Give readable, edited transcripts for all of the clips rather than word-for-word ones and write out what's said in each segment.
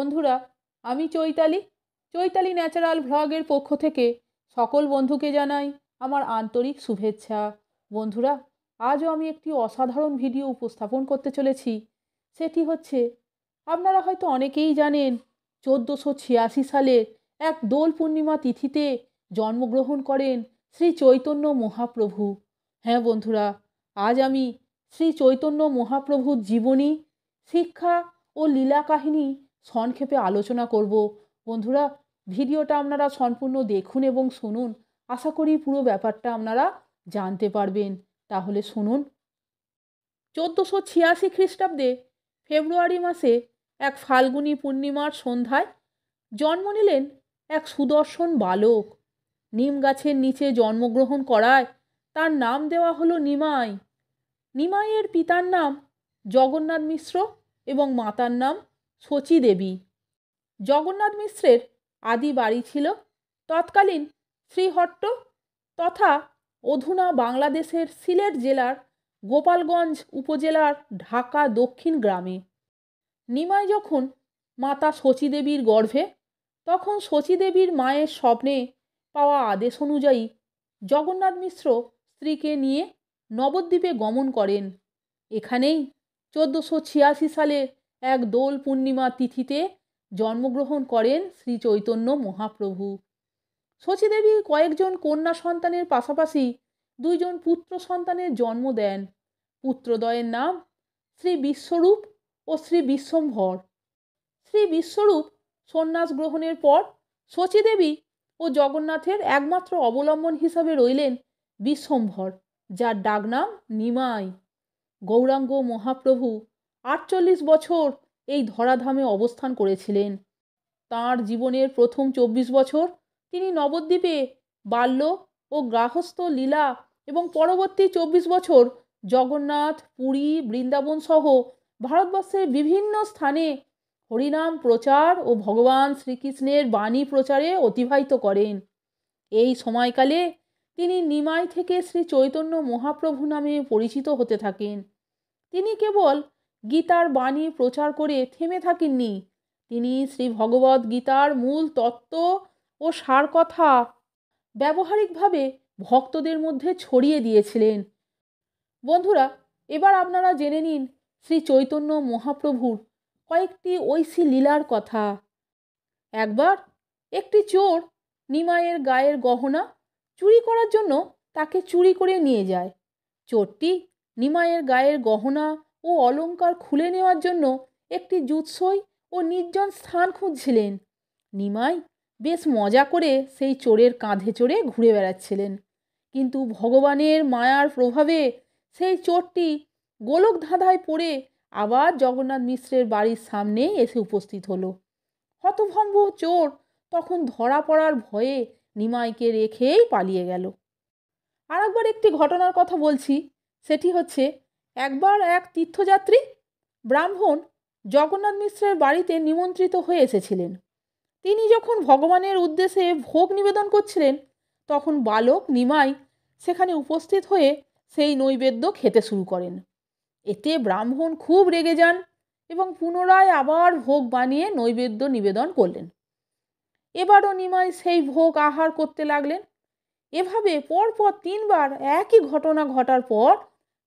বন্ধুরা, আমি চৈতালি ন্যাচারাল ভ্লগের পক্ষ থেকে সকল বন্ধুকে জানাই আমার আন্তরিক শুভেচ্ছা। বন্ধুরা, আজও আমি একটি অসাধারণ ভিডিও উপস্থাপন করতে চলেছি। সেটি হচ্ছে, আপনারা হয়তো অনেকেই জানেন 1486 সালে এক দোল পূর্ণিমা তিথিতে জন্মগ্রহণ করেন শ্রী চৈতন্য মহাপ্রভু। হ্যাঁ বন্ধুরা, আজ আমি শ্রী চৈতন্য মহাপ্রভুর জীবনী, শিক্ষা ও লীলা কাহিনী সংক্ষেপে আলোচনা করব। বন্ধুরা, ভিডিওটা আপনারা সম্পূর্ণ দেখুন এবং শুনুন। আশা করি পুরো ব্যাপারটা আপনারা জানতে পারবেন। তাহলে শুনুন। 1486 খ্রিস্টাব্দে ফেব্রুয়ারি মাসে এক ফাল্গুনী পূর্ণিমার সন্ধ্যায় জন্ম নিলেন এক সুদর্শন বালক। নিম গাছের নিচে জন্মগ্রহণ করায় তার নাম দেওয়া হলো নিমাই। নিমাইয়ের পিতার নাম জগন্নাথ মিশ্র এবং মাতার নাম শচী দেবী। জগন্নাথ মিশ্রের আদি বাড়ি ছিল তৎকালীন শ্রীহট্ট তথা অধুনা বাংলাদেশের সিলেট জেলার গোপালগঞ্জ উপজেলার ঢাকা দক্ষিণ গ্রামে। নিমাই যখন মাতা শচী দেবীর গর্ভে, তখন শচী দেবীর মায়ের স্বপ্নে পাওয়া আদেশ অনুযায়ী জগন্নাথ মিশ্র স্ত্রীকে নিয়ে নবদ্বীপে গমন করেন। এখানেই 1486 সালের এক দোল পূর্ণিমা তিথিতে জন্মগ্রহণ করেন শ্রী চৈতন্য মহাপ্রভু। শচী দেবী কয়েকজন কন্যা সন্তানের পাশাপাশি দুইজন পুত্র সন্তানের জন্ম দেন। পুত্রদ্বয়ের নাম শ্রী বিশ্বরূপ ও শ্রী বিশ্বম্ভর। শ্রী বিশ্বরূপ সন্ন্যাস গ্রহণের পর শচী দেবী ও জগন্নাথের একমাত্র অবলম্বন হিসাবে রইলেন বিশ্বম্ভর, যার ডাকনাম নিমাই। গৌরাঙ্গ মহাপ্রভু 48 বছর এই ধরাধামে অবস্থান করেছিলেন। তাঁর জীবনের প্রথম 24 বছর তিনি নবদ্বীপে বাল্য ও গার্হস্থ্য লীলা এবং পরবর্তী 24 বছর জগন্নাথ, পুরী, বৃন্দাবন সহ ভারতবর্ষের বিভিন্ন স্থানে হরিনাম প্রচার ও ভগবান শ্রীকৃষ্ণের বাণী প্রচারে অতিবাহিত করেন। এই সময়কালে তিনি নিমাই থেকে শ্রী চৈতন্য মহাপ্রভু নামে পরিচিত হতে থাকেন। তিনি কেবল গীতার বাণী প্রচার করে থেমে থাকেননি, তিনি শ্রী ভগবদ গীতার মূল তত্ত্ব ও সার কথা ব্যবহারিকভাবে ভক্তদের মধ্যে ছড়িয়ে দিয়েছিলেন। বন্ধুরা, এবার আপনারা জেনে নিন শ্রী চৈতন্য মহাপ্রভুর কয়েকটি ঐশী লীলার কথা। একবার একটি চোর নিমাইয়ের গায়ের গহনা চুরি করার জন্য তাকে চুরি করে নিয়ে যায়। চোরটি নিমাইয়ের গায়ের গহনা ও অলংকার খুলে নেওয়ার জন্য একটি জুৎসই ও নির্জন স্থান খুঁজছিলেন। নিমাই বেশ মজা করে সেই চোরের কাঁধে চড়ে ঘুরে বেড়াচ্ছিলেন, কিন্তু ভগবানের মায়ার প্রভাবে সেই চোরটি গোলক ধাঁধায় পড়ে আবার জগন্নাথ মিশ্রের বাড়ির সামনেই এসে উপস্থিত হলো। হতভম্ব চোর তখন ধরা পড়ার ভয়ে নিমাইকে রেখেই পালিয়ে গেল। আর একবার একটি ঘটনার কথা বলছি। সেটি হচ্ছে, একবার এক তীর্থযাত্রী ব্রাহ্মণ জগন্নাথ মিশ্রের বাড়িতে নিমন্ত্রিত হয়ে এসেছিলেন। তিনি যখন ভগবানের উদ্দেশ্যে ভোগ নিবেদন করছিলেন, তখন বালক নিমাই সেখানে উপস্থিত হয়ে সেই নৈবেদ্য খেতে শুরু করেন। এতে ব্রাহ্মণ খুব রেগে যান এবং পুনরায় আবার ভোগ বানিয়ে নৈবেদ্য নিবেদন করলেন। এবারও নিমাই সেই ভোগ আহার করতে লাগলেন। এভাবে পরপর 3 বার একই ঘটনা ঘটার পর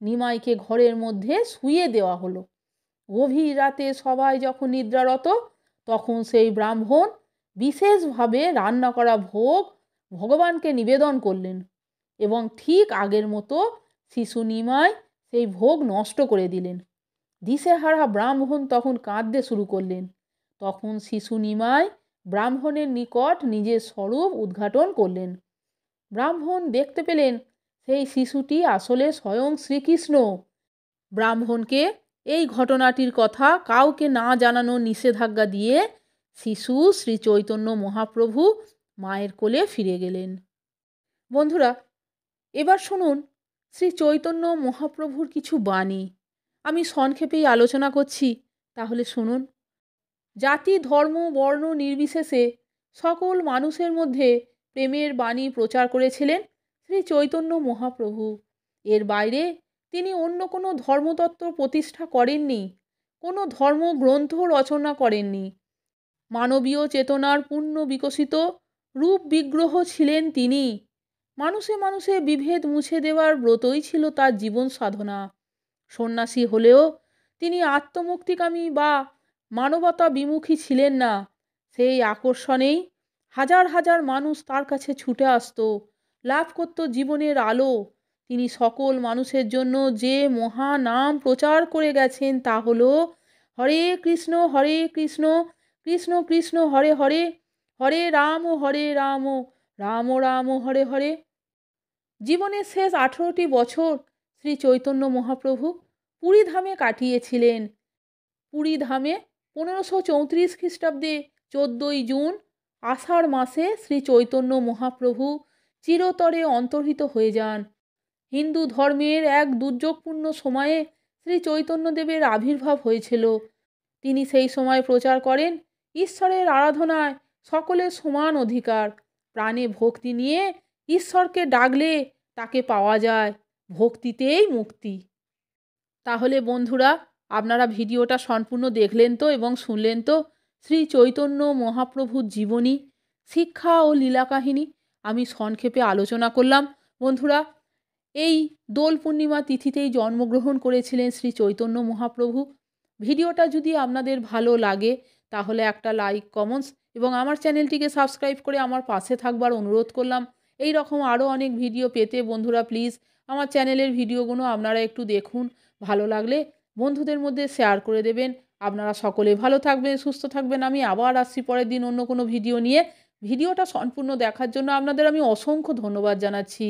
নিমাইকে ঘরের মধ্যে শুইয়ে দেওয়া হলো। গভীর রাতে সবাই যখন নিদ্রারত, তখন সেই ব্রাহ্মণ বিশেষভাবে রান্না করা ভোগ ভগবানকে নিবেদন করলেন এবং ঠিক আগের মতো শিশু নিমাই সেই ভোগ নষ্ট করে দিলেন। দিশেহারা ব্রাহ্মণ তখন কাঁদতে শুরু করলেন। তখন শিশু নিমাই ব্রাহ্মণের নিকট নিজের স্বরূপ উদ্ঘাটন করলেন। ব্রাহ্মণ দেখতে পেলেন সেই শিশুটি আসলে স্বয়ং শ্রীকৃষ্ণ। ব্রাহ্মণকে এই ঘটনাটির কথা কাউকে না জানানোর নিষেধাজ্ঞা দিয়ে শিশু শ্রী চৈতন্য মহাপ্রভু মায়ের কোলে ফিরে গেলেন। বন্ধুরা, এবার শুনুন শ্রী চৈতন্য মহাপ্রভুর কিছু বাণী। আমি সংক্ষেপেই আলোচনা করছি, তাহলে শুনুন। জাতি, ধর্ম, বর্ণ নির্বিশেষে সকল মানুষের মধ্যে প্রেমের বাণী প্রচার করেছিলেন শ্রী চৈতন্য মহাপ্রভু। এর বাইরে তিনি অন্য কোনো ধর্মতত্ত্ব প্রতিষ্ঠা করেননি, কোনো ধর্মগ্রন্থ রচনা করেননি। মানবীয় চেতনার পূর্ণ বিকশিত রূপ বিগ্রহ ছিলেন তিনি। মানুষে মানুষে বিভেদ মুছে দেওয়ার ব্রতই ছিল তার জীবন সাধনা। সন্ন্যাসী হলেও তিনি আত্মমুক্তিকামী বা মানবতা বিমুখী ছিলেন না। সেই আকর্ষণেই হাজার হাজার মানুষ তার কাছে ছুটে আসত, লাভ করত জীবনের আলো। তিনি সকল মানুষের জন্য যে মহা নাম প্রচার করে গেছেন তা হলো হরে কৃষ্ণ কৃষ্ণ কৃষ্ণ হরে হরে, হরে রাম রাম রাম হরে হরে। জীবনের শেষ 18টি বছর শ্রী চৈতন্য মহাপ্রভু পুরীধামে কাটিয়েছিলেন। পুরীধামে 1534 খ্রিস্টাব্দে 14ই জুন আষাঢ় মাসে শ্রী চৈতন্য মহাপ্রভু চিরতরে অন্তর্হিত হয়ে যান। হিন্দু ধর্মের এক দুর্যোগপূর্ণ সময়ে শ্রী চৈতন্যদেবের আবির্ভাব হয়েছিল। তিনি সেই সময় প্রচার করেন ঈশ্বরের আরাধনায় সকলের সমান অধিকার। প্রাণে ভক্তি নিয়ে ঈশ্বরকে ডাকলে তাকে পাওয়া যায়, ভক্তিতেই মুক্তি। তাহলে বন্ধুরা, আপনারা ভিডিওটা সম্পূর্ণ দেখলেন তো এবং শুনলেন তো শ্রী চৈতন্য মহাপ্রভুর জীবনী, শিক্ষা ও লীলা কাহিনী আমি সংক্ষেপে আলোচনা করলাম। বন্ধুরা, এই দোল পূর্ণিমা তিথিতেই জন্মগ্রহণ করেছিলেন শ্রী চৈতন্য মহাপ্রভু। ভিডিওটা যদি আপনাদের ভালো লাগে তাহলে একটা লাইক, কমেন্টস এবং আমার চ্যানেলটিকে সাবস্ক্রাইব করে আমার পাশে থাকবার অনুরোধ করলাম। এই রকম আরও অনেক ভিডিও পেতে বন্ধুরা প্লিজ আমার চ্যানেলের ভিডিওগুলো আপনারা একটু দেখুন। ভালো লাগলে বন্ধুদের মধ্যে শেয়ার করে দেবেন। আপনারা সকলে ভালো থাকবেন, সুস্থ থাকবেন। আমি আবার আসছি পরের দিন অন্য কোনো ভিডিও নিয়ে। ভিডিওটা সম্পূর্ণ দেখার জন্য আপনাদের আমি অসংখ্য ধন্যবাদ জানাচ্ছি।